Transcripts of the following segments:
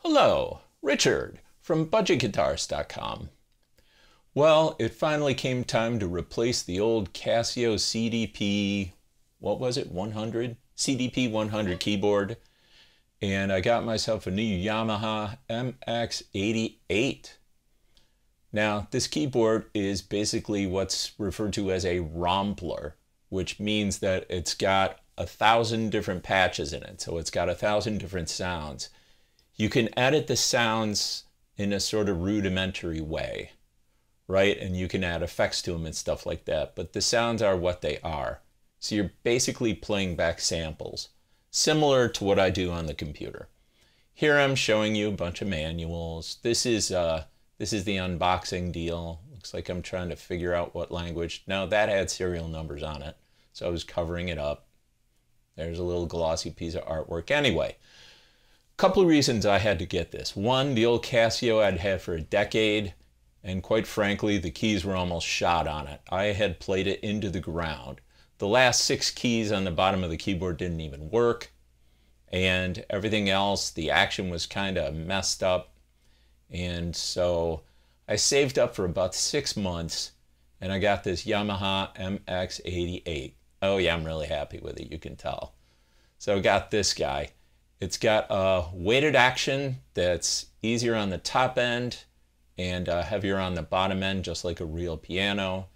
Hello, Richard from budgetguitars.com. Well, it finally came time to replace the old Casio CDP, what was it, 100? CDP-100 keyboard. And I got myself a new Yamaha MX88. Now, this keyboard is basically what's referred to as a rompler, which means that it's got 1,000 different patches in it. So it's got 1,000 different sounds. You can edit the sounds in a sort of rudimentary way, right? And you can add effects to them and stuff like that. But the sounds are what they are. So you're basically playing back samples, similar to what I do on the computer. Here I'm showing you a bunch of manuals. This is the unboxing deal. Looks like I'm trying to figure out what language. Now that had serial numbers on it, so I was covering it up. There's a little glossy piece of artwork. Anyway, a couple of reasons I had to get this. One, the old Casio I'd had for a decade, and quite frankly, the keys were almost shot on it. I had played it into the ground. The last 6 keys on the bottom of the keyboard didn't even work, and everything else, the action was kind of messed up. And so I saved up for about 6 months, and I got this Yamaha MX88. Oh yeah, I'm really happy with it, you can tell. So I got this guy. It's got a weighted action that's easier on the top end and heavier on the bottom end, just like a real piano.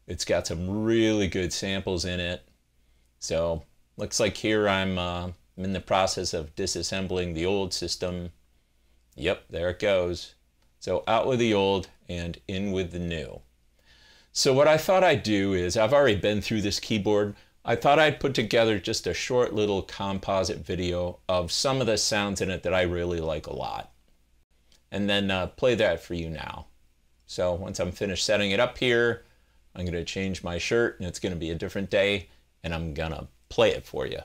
It's got some really good samples in it. So looks like here I'm in the process of disassembling the old system. Yep, there it goes. So out with the old and in with the new. So what I thought I'd do is, I've already been through this keyboard. I thought I'd put together just a short little composite video of some of the sounds in it that I really like a lot. And then play that for you now. So once I'm finished setting it up here, I'm going to change my shirt and it's going to be a different day, and I'm going to play it for you.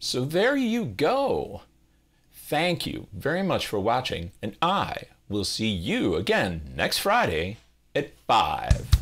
So there you go. Thank you very much for watching, and I will see you again next Friday at 5.